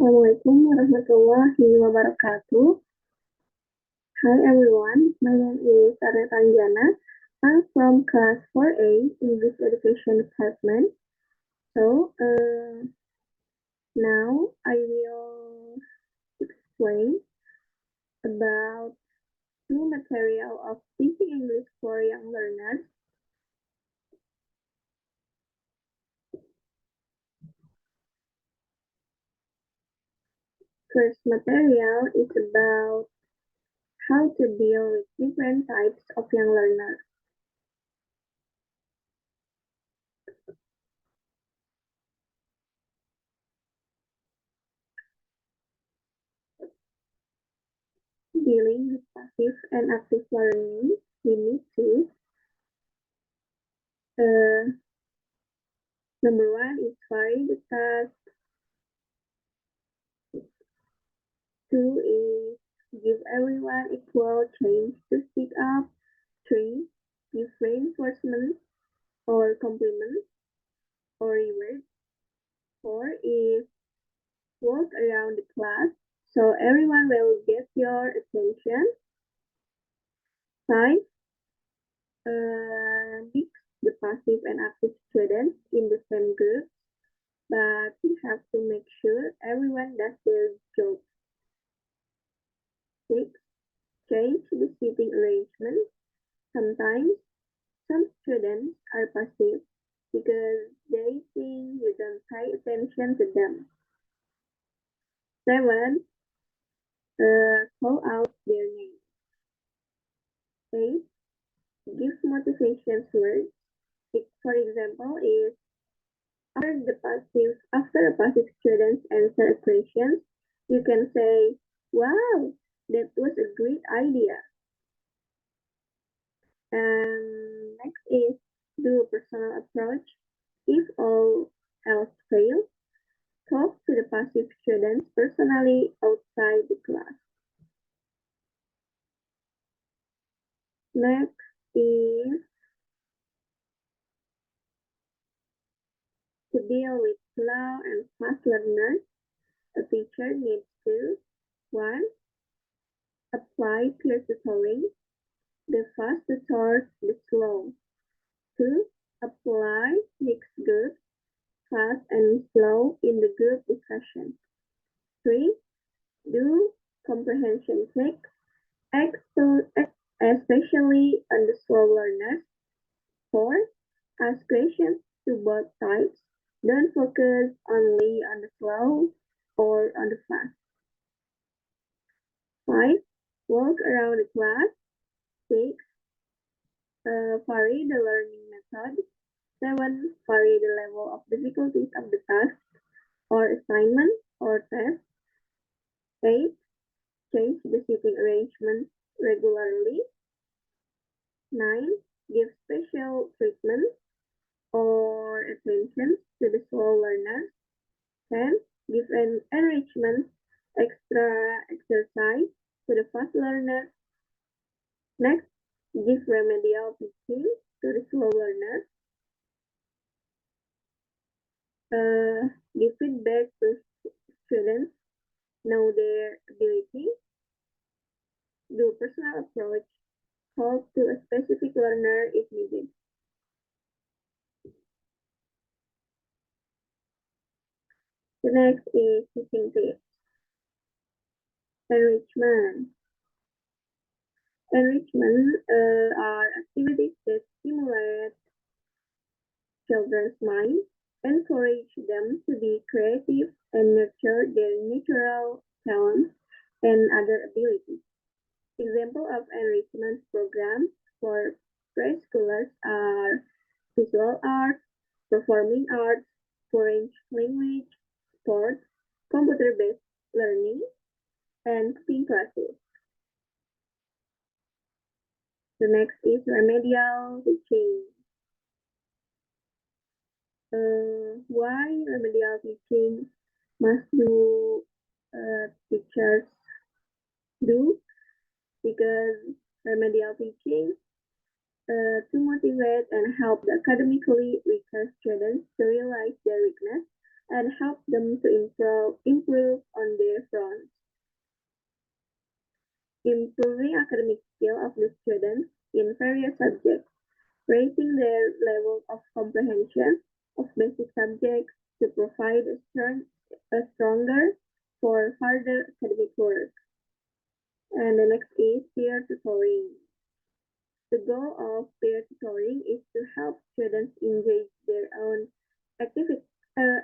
Assalamualaikum warahmatullahi wabarakatuh. Hi everyone, my name is Arneta Anggyana. I'm from class 4A English Education Department. Now I will explain about new material of teaching English for young learners. First material is about how to deal with different types of young learners. Dealing with passive and active learning, we need to number one is vary the task. Two is give everyone equal chance to speak up. Three, give reinforcement or compliments or rewards. Four is walk around the class so everyone will get your attention. Five, mix the passive and active students in the same group, but you have to make sure everyone does their job. 6. Change the seating arrangement. Sometimes some students are passive because they think you don't pay attention to them. 7. Call out their name. 8. Give motivation words. For example, is after a passive student answer questions, you can say, "Wow, that was a great idea." And next is do personal approach. If all else fails, talk to the passive students personally outside the class. Next is to deal with slow and fast learners. A teacher needs to 1. Apply peer tutoring. The fast tutors the slow. 2. Apply mixed groups, fast and slow in the group discussion. 3. Do comprehension checks, especially on the slow learners. 4. Ask questions to both types. Don't focus only on the slow or on the fast. 5. Walk around the class. 6. Vary the learning method. 7. Vary the level of difficulties of the task or assignment or test. 8. Change the seating arrangement regularly. 9. Give special treatment or attention to the slow learners. 10. Give an enrichment extra exercise to the fast learners. Next, give remedial teaching to the slow learners. Give feedback to students, know their ability. Do personal approach. Talk to a specific learner if needed. The next is teaching tips. Enrichment. Enrichment are activities that stimulate children's minds, encourage them to be creative, and nurture their natural talents and other abilities. Examples of enrichment programs for preschoolers are visual arts, performing arts, French language, sports, computer-based learning, and cooking classes. The next is remedial teaching. Why remedial teaching must teachers do? Because remedial teaching to motivate and help the academically weaker students to realize their weakness, and help them to improve on their fronts. Improving academic skill of the students in various subjects, raising their level of comprehension of basic subjects to provide a stronger for further academic work. And the next is peer tutoring. The goal of peer tutoring is to help students activity, uh,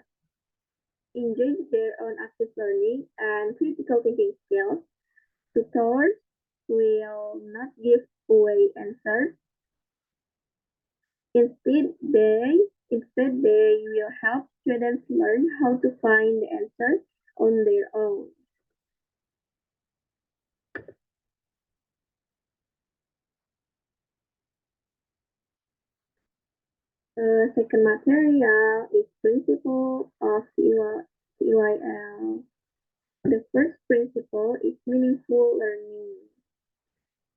engage their own active learning and critical thinking skills. Tutors will not give away answers. Instead, they will help students learn how to find the answers on their own. Second material is principle of TEYL. The first principle is meaningful learning.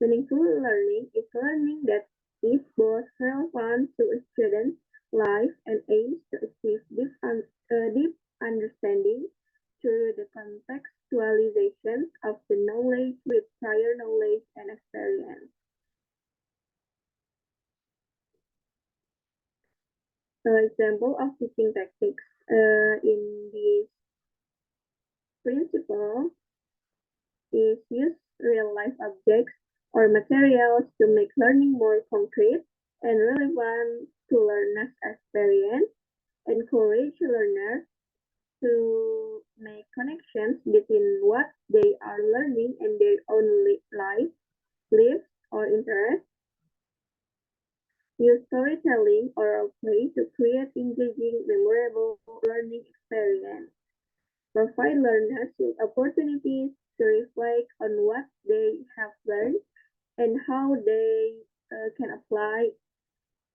Meaningful learning is learning that is both relevant to a student's life and aims to achieve deep understanding through the contextualization of the knowledge with prior knowledge and experience. So, example of teaching techniques in this principle is use real-life objects or materials to make learning more concrete and relevant to learners' experience, encourage learners to make connections between what they are learning and their own lives, or interests, use storytelling or role-play to create engaging, memorable learning experience, provide learners with opportunities to reflect on what they have learned and how they can apply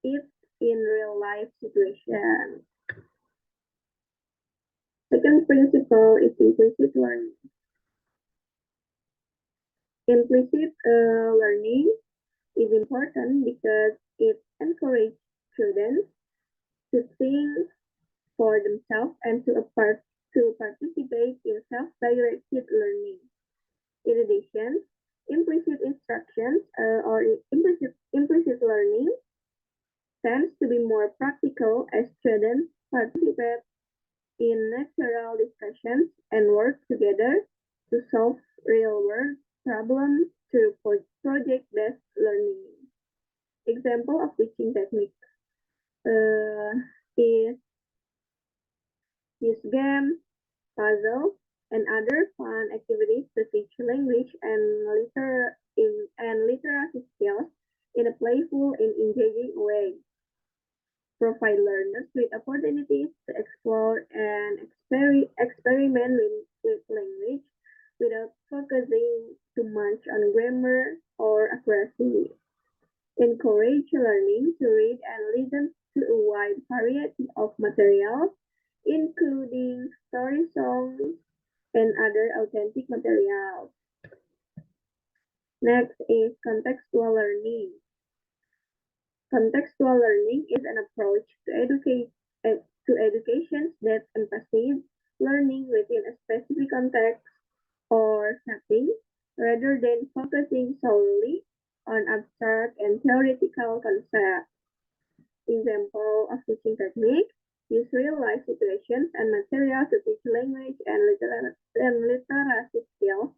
it in real life situations. Second principle is implicit learning. Implicit learning is important because it encourages students to think for themselves and to participate in self-directed learning. In addition, implicit instructions or implicit learning tends to be more practical as students participate in natural discussions and work together to solve real-world problems through project-based learning. Example of teaching technique is use games, puzzles, and other fun activities to teach language and literacy skills in a playful and engaging way. Provide learners with opportunities to explore and experiment with language without focusing too much on grammar or accuracy. Encourage learning to read and listen to a wide variety of materials, including story songs and other authentic materials. Next is contextual learning. Contextual learning is an approach to education that emphasizes learning within a specific context or setting rather than focusing solely on abstract and theoretical concepts. Example of teaching technique: use real-life situations and materials to teach language and literacy skills,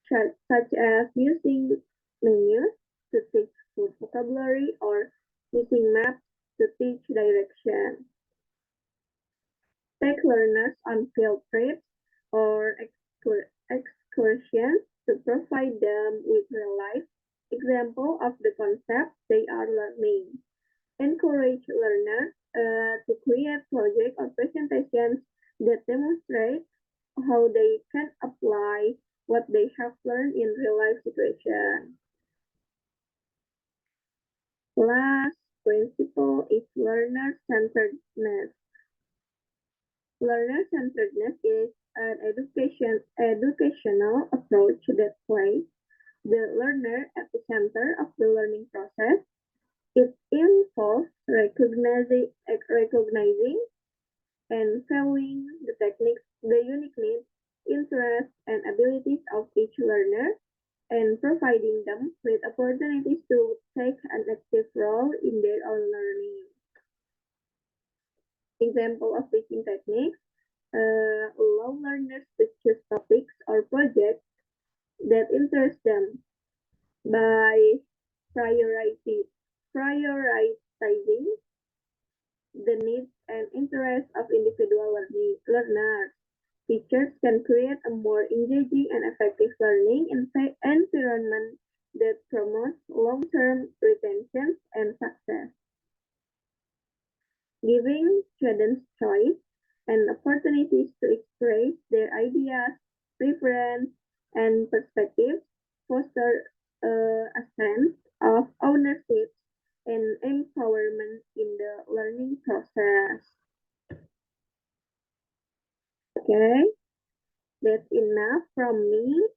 such as using menus to teach food vocabulary or using maps to teach direction. Take learners on field trips or excursions to provide them with real-life example of the concept they are learning. Encourage learners to create projects or presentations that demonstrate how they can apply what they have learned in real-life situations. Last principle is learner-centeredness. Learner-centeredness is an educational approach that places the learner at the center of the learning process. It involves recognizing and valuing the unique needs, interests, and abilities of each learner, and providing them with opportunities to take an active role in their own learning. Example of teaching techniques allow learners to choose topics or projects that interest them by prioritizing the needs and interests of individual learners. Teachers can create a more engaging and effective learning environment that promotes long-term retention and success. Giving students choice and opportunities to express their ideas, preferences, and perspectives foster a sense of ownership and empowerment in the learning process. Okay, that's enough from me.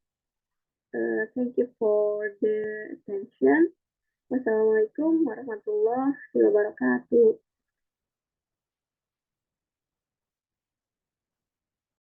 Thank you for the attention. Wassalamualaikum warahmatullahi wabarakatuh.